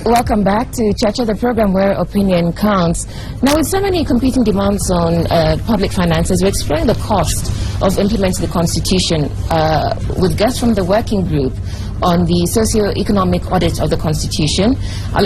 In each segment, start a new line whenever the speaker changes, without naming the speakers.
Welcome back to Cheche, the program where opinion counts. Now, with so many competing demands on public finances, we're exploring the cost of implementing the Constitution with guests from the working group on the socio-economic audit of the Constitution. I'll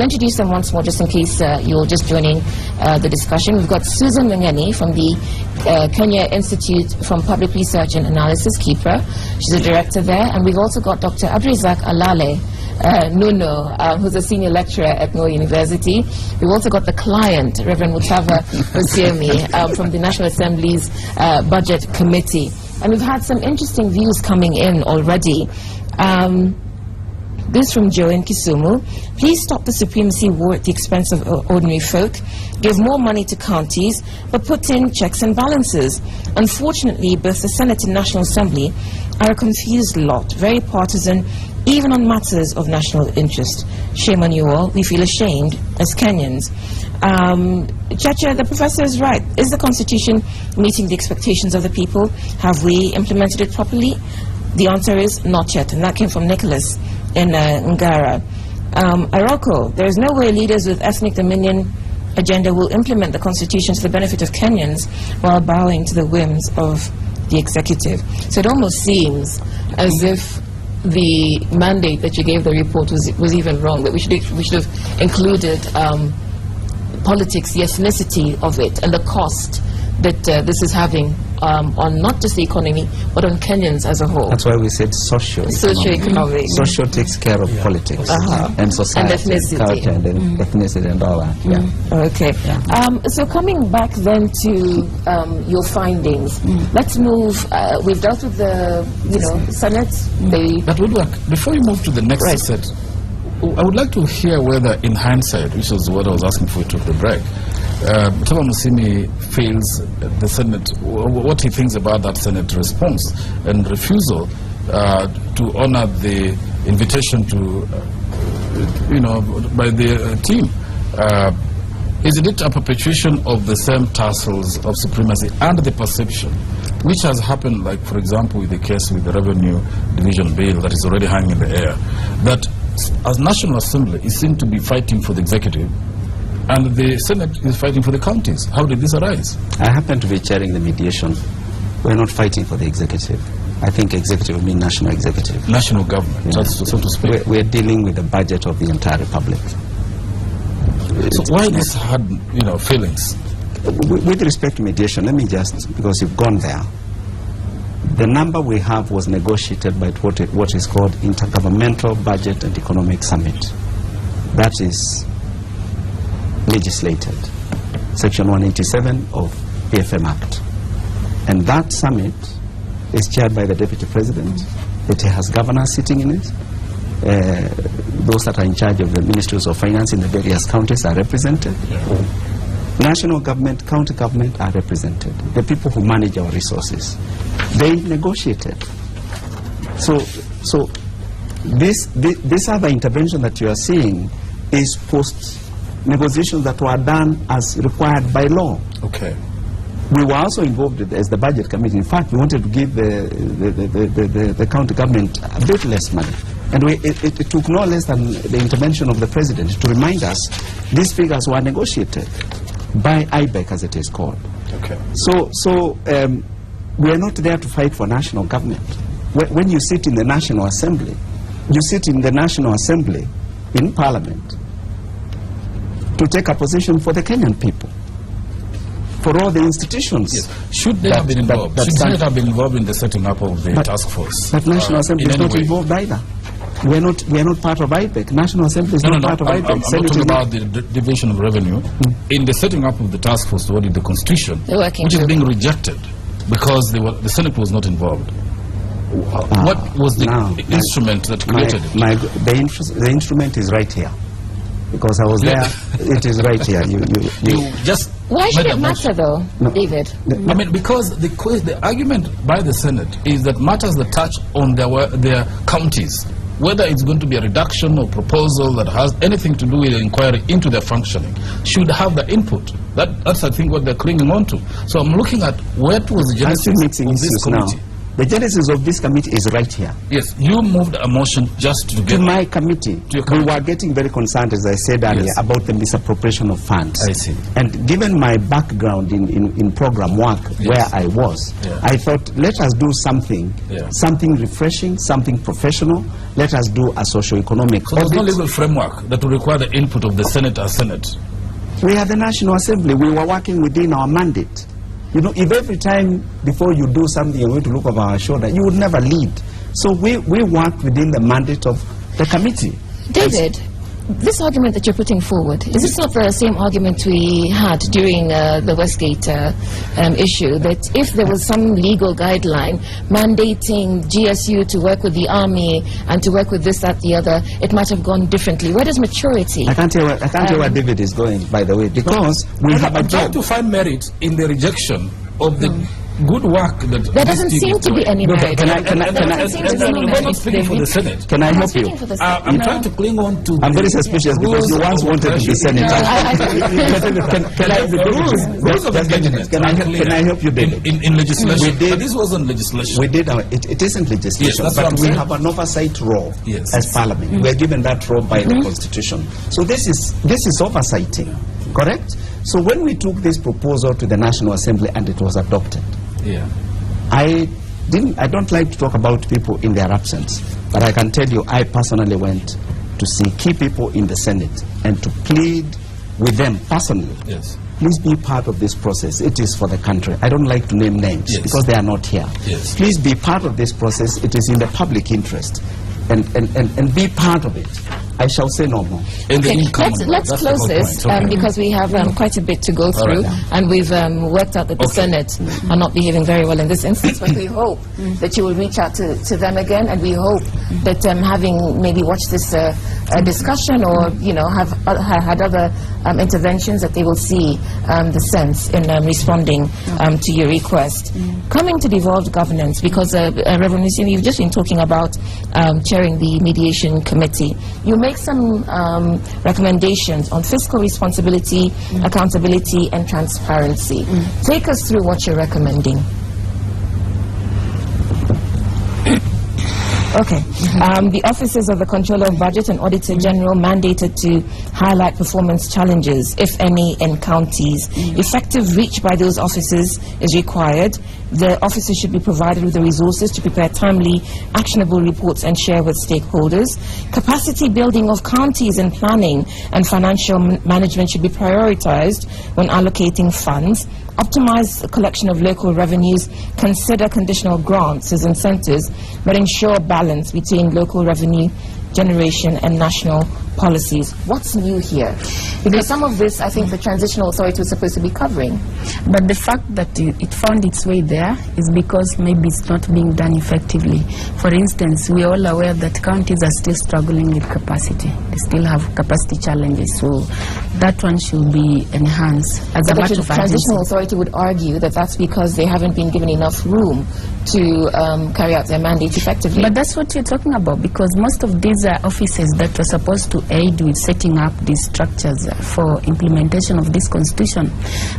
introduce them once more just in case you're just joining the discussion. We've got Susan Mungeni from the Kenya Institute for Public Research and Analysis, KIPRA. She's a director there. And we've also got Dr. Abdulrazak Alale Nuno, who's a senior lecturer at Moi University. We've also got the client, Reverend Mutava Osiemi, from the National Assembly's Budget Committee. And we've had some interesting views coming in already. This from Joe in Kisumu. Please stop the supremacy war at the expense of ordinary folk. Give more money to counties, but put in checks and balances. Unfortunately, both the Senate and National Assembly are a confused lot, very partisan, even on matters of national interest. Shame on you all. We feel ashamed as Kenyans. Cheche, the professor is right. Is the Constitution meeting the expectations of the people? Have we implemented it properly? The answer is not yet, and that came from Nicholas in Ngara. Aroko, there is no way leaders with ethnic dominion agenda will implement the Constitution to the benefit of Kenyans while bowing to the whims of the executive. So it almost seems as if the mandate that you gave the report was even wrong, that we should have included politics, the ethnicity of it, and the cost that this is having on not just the economy, but on Kenyans as a whole.
That's why we said socio-economic. Social takes care of politics and society,
and ethnicity.
Culture, and ethnicity and all that.
Okay. So coming back then to your findings, let's move. We've dealt with the Senate.
That would work. Before you move to the next set, I would like to hear whether, in hindsight, which was what I was asking for you to the break, Mutava Musimi feels the Senate, what he thinks about that Senate response and refusal to honor the invitation to, by the team. Isn't it a perpetuation of the same tussles of supremacy and the perception, which has happened, like, for example, with the case with the Revenue Division Bill that is already hanging in the air, that as National Assembly is seen to be fighting for the executive, and the Senate is fighting for the counties? How did this arise?
I happen to be chairing the mediation. We're not fighting for the executive. I think executive means national executive.
National government, so to speak.
We're dealing with the budget of the entire republic.
So why this had, feelings?
With respect to mediation, let me just, because you've gone there, the number we have was negotiated by what is called Intergovernmental Budget and Economic Summit. That is legislated, Section 187 of PFM Act. And that summit is chaired by the Deputy President. It has governors sitting in it. Those that are in charge of the ministries of finance in the various counties are represented. National government, county government are represented. The people who manage our resources, they negotiated. So this other intervention that you are seeing is post negotiations that were done as required by law.
Okay.
We were also involved as the budget committee. In fact, we wanted to give the county government a bit less money. And it took no less than the intervention of the president to remind us these figures were negotiated by IBEC, as it is called.
Okay.
So we are not there to fight for national government. When you sit in the National Assembly, you sit in the National Assembly in Parliament to take a position for the Kenyan people, for all the institutions.
Yes. Should they have been involved? Should Senate have been involved in the setting up of the task force?
But National Assembly is not involved either. We are not part of IBEC. National Assembly is not part of IBEC.
I'm not talking about the division of revenue. In the setting up of the task force to audit the Constitution, which is being rejected because the Senate was not involved. What was the instrument that created it?
The instrument is right here. Because I was there, it is right here. You
just.
Why should it matter, though, David?
I mean, because the argument by the Senate is that matters that touch on their counties, whether it's going to be a reduction or proposal that has anything to do with the inquiry into their functioning, should have the input. That's, I think, what they're clinging on to. So I'm looking at what was the genesis of this committee.
The genesis of this committee is right here.
Yes, you moved a motion just to get...
To my committee.
To your
We
committee.
were getting very concerned, as I said earlier,
Yes.
about the misappropriation of funds.
I see.
And given my background in program work,
Yes.
where I was,
Yeah.
I thought, let us do something,
Yeah.
something refreshing, something professional. Let us do a socio-economic
So there's no
audit.
legal framework that will require the input of the Senate as Senate.
We are the National Assembly. We were working within our mandate. You know, if every time before you do something you're going to look over our shoulder, you would never lead. So we worked within the mandate of the committee.
David, this argument that you're putting forward, is this not the same argument we had during the Westgate issue, that if there was some legal guideline mandating GSU to work with the army and to work with this, that, the other, it might have gone differently? Where does maturity?
I can't tell where David is going, by the way, because we have a
I'm trying
job.
to find merit in the rejection of the good work that
There doesn't
this team
seem
is
to be
doing.
any
No,
merit.
can I-
There doesn't seem to be any
We're not
merit,
speaking for the
David.
Senate.
Can I
I'm not
help you?
speaking for the
I'm
Senate.
trying to cling on to...
I'm very
the
suspicious because you
rules
once
of
wanted to be
oppression.
senator.
Can I
Rules of engagement. Can I help you, David?
In legislation.
We did-
But this wasn't legislation.
We did it isn't legislation,
Yes, that's what
but
I'm
we
saying.
have an oversight role
Yes.
as Parliament. We are given that role by the Constitution. So this is oversighting, correct? So when we took this proposal to the National Assembly and it was adopted,
Yeah.
I don't like to talk about people in their absence, but I can tell you I personally went to see key people in the Senate and to plead with them personally.
Yes.
Please be part of this process. It is for the country. I don't like to name names
Yes.
because they are not here.
Yes.
Please be part of this process. It is in the public interest. And be part of it. I shall say no more.
In the
Okay,
income.
let's
That's the
close
whole
this
point. Okay.
because we have quite a bit to go through,
right.
and we've worked out that the Senate are not behaving very well in this instance. But we hope that you will reach out to them again, and we hope that having maybe watched this discussion or have had other interventions, that they will see the sense in responding to your request. Coming to devolved governance, because Reverend Nissim, you've just been talking about chairing the mediation committee. You make some recommendations on fiscal responsibility, accountability, and transparency. Take us through what you're recommending. Okay. The offices of the Controller of Budget and Auditor General mandated to highlight performance challenges, if any, in counties. Effective reach by those offices is required. The officers should be provided with the resources to prepare timely, actionable reports and share with stakeholders. Capacity building of counties in planning and financial management should be prioritized when allocating funds. Optimize the collection of local revenues, consider conditional grants as incentives, but ensure balance between local revenue generation and national policies. What's new here? Because some of this, I think, the Transitional Authority was supposed to be covering.
But the fact that it found its way there is because maybe it's not being done effectively. For instance, we are all aware that counties are still struggling with capacity. They still have capacity challenges, so that one should be enhanced. As a
But
matter
the
of
Transitional
urgency.
Authority would argue that that's because they haven't been given enough room to carry out their mandate effectively.
But that's what you're talking about, because most of these are offices that were supposed to aid with setting up these structures for implementation of this constitution.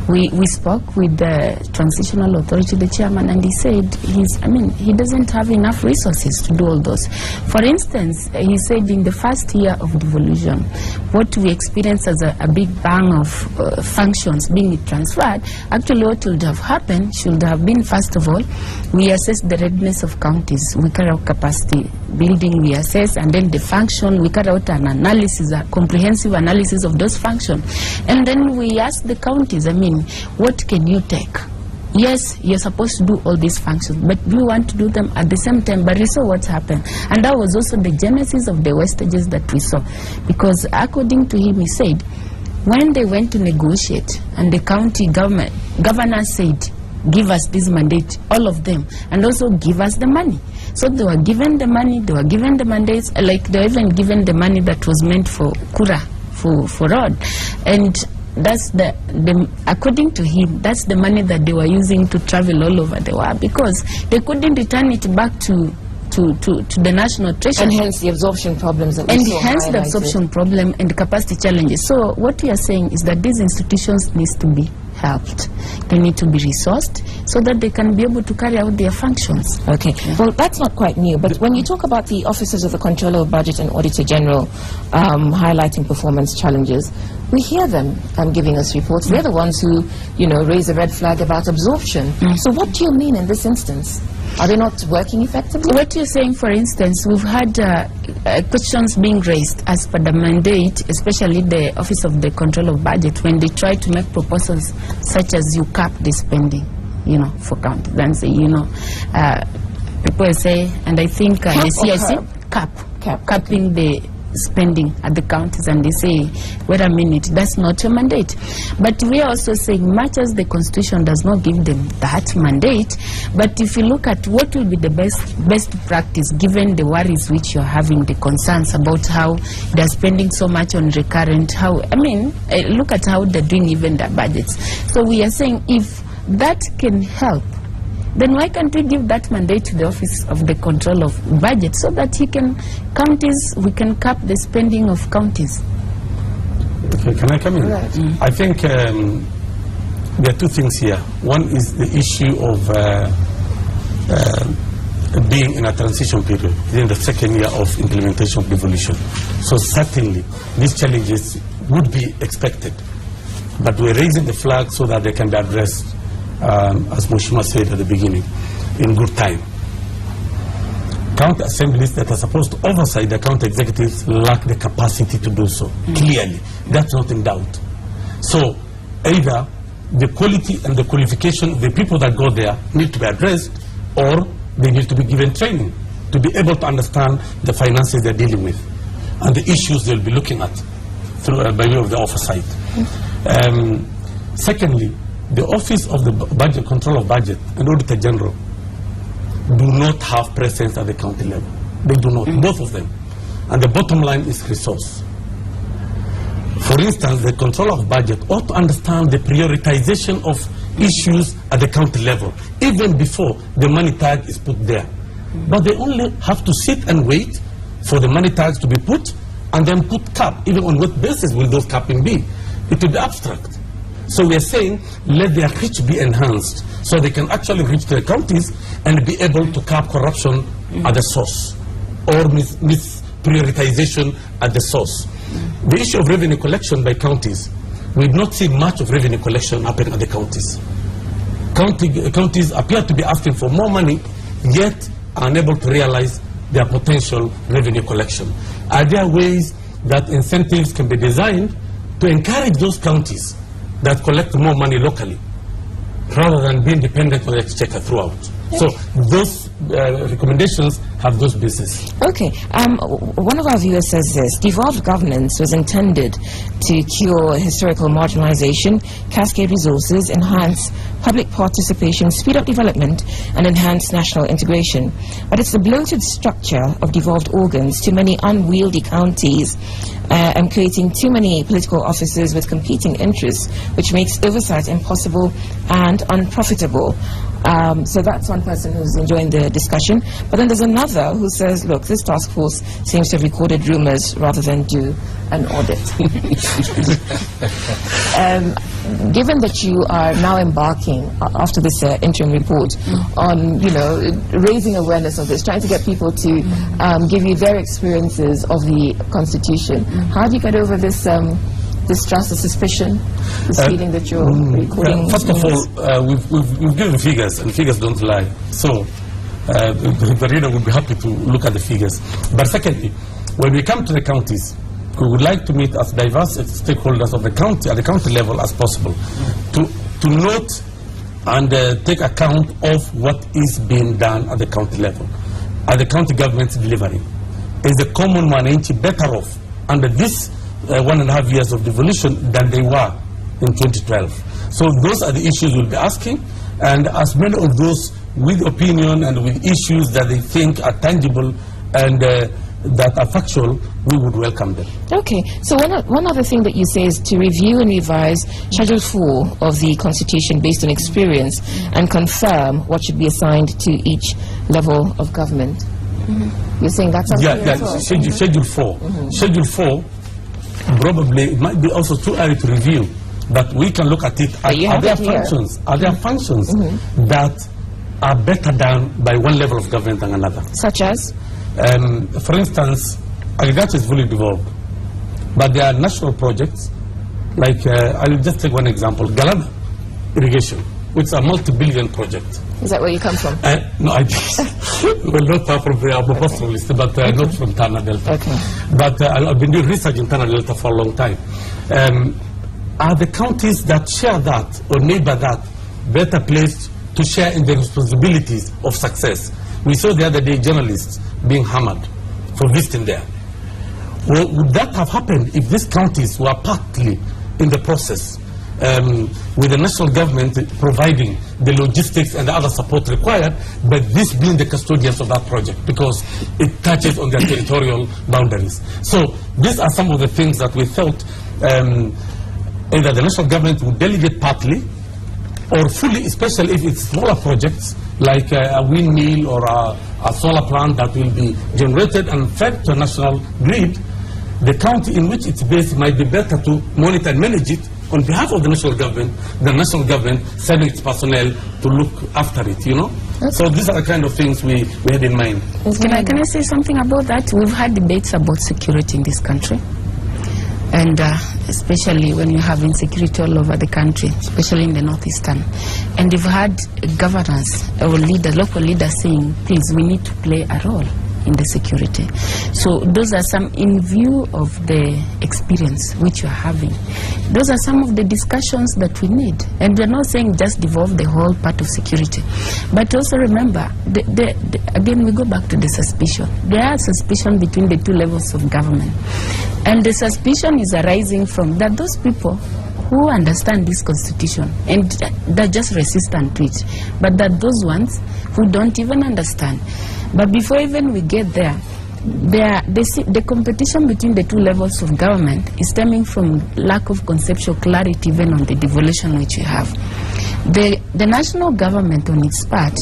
We spoke with the Transitional Authority, the chairman, and he said he doesn't have enough resources to do all those. For instance, he said in the first year of devolution, what we experienced as a big bang of functions being transferred, actually what would have happened should have been, first of all, we assess the readiness of counties. We carry out capacity building, we assess, and then the function, we carry out an analysis, a comprehensive analysis of those functions. And then we ask the counties, what can you take? Yes, you're supposed to do all these functions, but do you want to do them at the same time? But we saw what happened. And that was also the genesis of the wastages that we saw. Because according to him, he said, when they went to negotiate, and the county governor said, give us this mandate, all of them, and also give us the money. So they were given the money, they were given the mandates, like they were even given the money that was meant for Kura, for road. And that's according to him, that's the money that they were using to travel all over the world, because they couldn't return it back to the national treasury.
And hence the absorption problems that we
And
saw
hence the
highlighted.
absorption problem and the capacity challenges. So what we are saying is that these institutions needs to be helped. They need to be resourced so that they can be able to carry out their functions.
Okay. Yeah. Well, that's not quite new, but when you talk about the officers of the Controller of Budget and Auditor General highlighting performance challenges, we hear them giving us reports. They're the ones who, you know, raise a red flag about absorption. So what do you mean in this instance? Are they not working effectively?
What you're saying, for instance, we've had questions being raised as per the mandate, especially the Office of the Control of Budget, when they try to make proposals such as you cap the spending, you know, for county. Then say, you know, people say, and I think the CIC capping the spending at the counties, and they say, wait a minute, that's not your mandate. But we are also saying, much as the Constitution does not give them that mandate, but if you look at what will be the best practice, given the worries which you're having, the concerns about how they're spending so much on recurrent, how, I mean, look at how they're doing even their budgets. So we are saying, if that can help, then why can't we give that mandate to the Office of the Control of Budget so that we can cap the spending of counties?
Okay, can I come in?
Right.
I think there are two things here. One is the issue of being in a transition period, in the second year of implementation of devolution. So certainly these challenges would be expected, but we're raising the flag so that they can be addressed, as Moshima said at the beginning, in good time. County assemblies that are supposed to oversight the county executives lack the capacity to do so. Clearly, that's not in doubt. So either the quality and the qualification of the people that go there need to be addressed, or they need to be given training to be able to understand the finances they're dealing with and the issues they'll be looking at through by way of the oversight. Secondly, the Office of the Budget Control of Budget and Auditor General do not have presence at the county level. They do not, both of them. And the bottom line is resource. For instance, the Controller of Budget ought to understand the prioritization of issues at the county level, even before the money tag is put there. But they only have to sit and wait for the money tags to be put and then put cap. Even on what basis will those capping be? It will be abstract. So we are saying, let their reach be enhanced so they can actually reach the counties and be able to cap corruption at the source, or mis-prioritization at the source. The issue of revenue collection by counties, we did not see much of revenue collection happen at the counties. Counties appear to be asking for more money, yet are unable to realize their potential revenue collection. Are there ways that incentives can be designed to encourage those counties that collect more money locally, rather than being dependent on the exchequer throughout? Okay. So those recommendations have those bases.
Okay. One of our viewers says this: devolved governance was intended to cure historical marginalization, cascade resources, enhance public participation, speed up development, and enhance national integration. But it's the bloated structure of devolved organs, too many unwieldy counties, and creating too many political offices with competing interests, which makes oversight impossible and unprofitable. So that's one person who's enjoying the discussion. But then there's another who says, look, this task force seems to have recorded rumors rather than do an audit. Given that you are now embarking, after this interim report, on, you know, raising awareness of this, trying to get people to give you their experiences of the Constitution, how do you get over this distrust, the suspicion, this feeling that you're recording?
First of all, we've given figures, and figures don't lie. So the reader would be happy to look at the figures. But secondly, when we come to the counties, we would like to meet as diverse stakeholders of the county at the county level as possible, to note and take account of what is being done at the county level, at the county government's delivery. Is the common man better off under this 1.5 years of devolution than they were in 2012? So those are the issues we'll be asking, and as many of those with opinion and with issues that they think are tangible and that are factual, we would welcome them.
Okay, so one other thing that you say is to review and revise Schedule 4 of the Constitution based on experience and confirm what should be assigned to each level of government. You're saying that's something as well?
Schedule 4. Schedule 4, probably it might be also too early to review, But we can look at it. Are there functions that are better done by one level of government than another?
Such as?
For instance, agriculture is fully developed, but there are national projects, like I'll just take one example, Galana irrigation, which is a multi-billion project.
Is that where you come from?
No, I well, not far from there, I'm a pastoralist, but not from Tana Delta.
Okay.
But I've been doing research in Tana Delta for a long time. Are the counties that share that or neighbor that better placed to share in the responsibilities of success? We saw the other day journalists being hammered for visiting there. Well, would that have happened if these counties were partly in the process, with the national government providing the logistics and the other support required, but this being the custodians of that project because it touches on their territorial boundaries? So these are some of the things that we felt either the national government would delegate partly or fully, especially if it's smaller projects like a windmill or a solar plant that will be generated and fed to a national grid. The county in which it's based might be better to monitor and manage it on behalf of the national government sending its personnel to look after it, you know? Okay. So these are the kind of things we had in mind.
Can I say something about that? We've had debates about security in this country. And especially when you have insecurity all over the country, especially in the northeastern. And you've had governors or local leaders saying, please, we need to play a role in the security. So those are some, in view of the experience which you're having, those are some of the discussions that we need. And we're not saying just devolve the whole part of security. But also remember, again, we go back to the suspicion. There are suspicion between the two levels of government. And the suspicion is arising from that those people who understand this constitution and they're just resistant to it, but that those ones who don't even understand. But before even we get there, the competition between the two levels of government is stemming from lack of conceptual clarity even on the devolution which we have. The national government on its part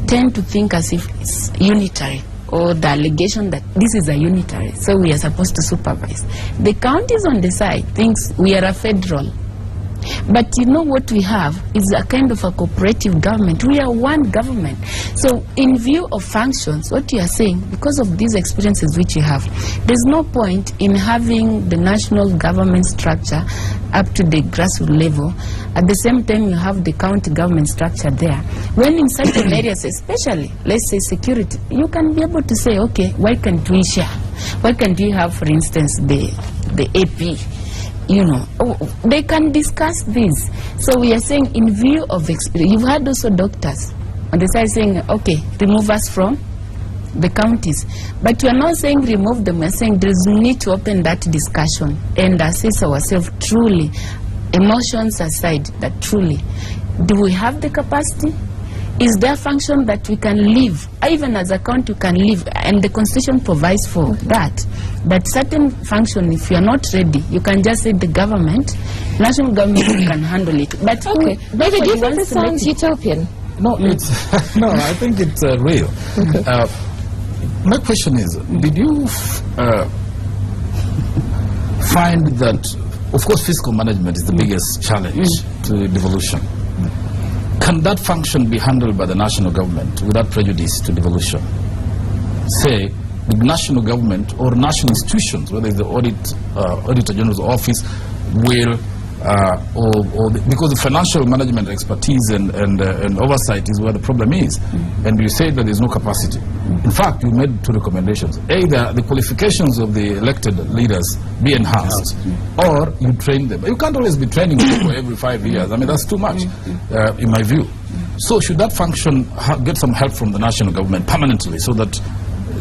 tend to think as if it's unitary, or the allegation that this is a unitary, so we are supposed to supervise. The counties on the side thinks we are a federal. But you know what we have is a kind of a cooperative government. We are one government. So in view of functions, what you are saying, because of these experiences which you have, there's no point in having the national government structure up to the grassroots level. At the same time, you have the county government structure there. When in certain areas, especially, let's say security, you can be able to say, okay, why can't we share? Why can't we have, for instance, the AP? You know, they can discuss this. So we are saying, in view of experience, you've had also doctors on the side saying, okay, remove us from the counties. But we are not saying remove them. We are saying there is need to open that discussion and assess ourselves truly, emotions aside, that truly, do we have the capacity? Is there a function that we can live, even as a county can live, and the constitution provides for that. But certain function, if you are not ready, you can just say the government, national government can handle it. But
okay, David, do you think this sounds utopian?
No, it's no, I think it's real. My question is, did you find that, of course, fiscal management is the biggest challenge to devolution. Can that function be handled by the national government without prejudice to devolution? Say, the national government or national institutions, whether it's the Auditor General's office, will, because the financial management expertise and oversight is where the problem is. And you say that there's no capacity. In fact, you made two recommendations. Either the qualifications of the elected leaders be enhanced, or you train them. You can't always be training people every 5 years. I mean, that's too much, in my view. So should that function get some help from the national government permanently, so that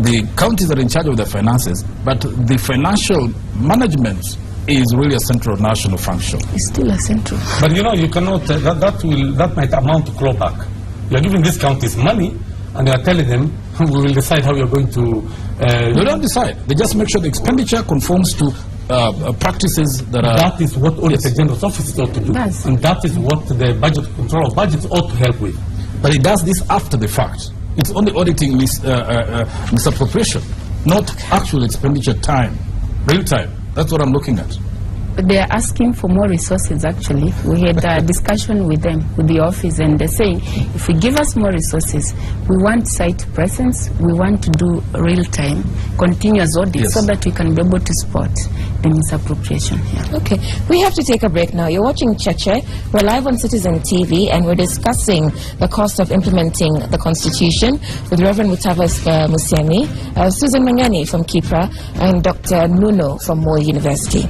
the counties are in charge of their finances, but the financial management is really a central national function?
It's still a central.
But you know, you cannot, that might amount to clawback. You're giving these counties money, and you're telling them, we will decide how you're going to...
They don't decide. They just make sure the expenditure conforms to practices that are...
That is what Auditor General's office ought to do.
Yes.
And that is what the budget control of budgets ought to help with.
But it does this after the fact. It's only auditing misappropriation, not actual expenditure time, real time. That's what I'm looking at.
They are asking for more resources, actually. We had a discussion with them, with the office, and they're saying, if we give us more resources, we want site presence, we want to do real-time, continuous audits, so that we can be able to spot the misappropriation here.
Okay, we have to take a break now. You're watching Cheche. We're live on Citizen TV, and we're discussing the cost of implementing the Constitution with Reverend Mutavas Musiemi, Susan Mangani from Kipra, and Dr. Nuno from Moi University.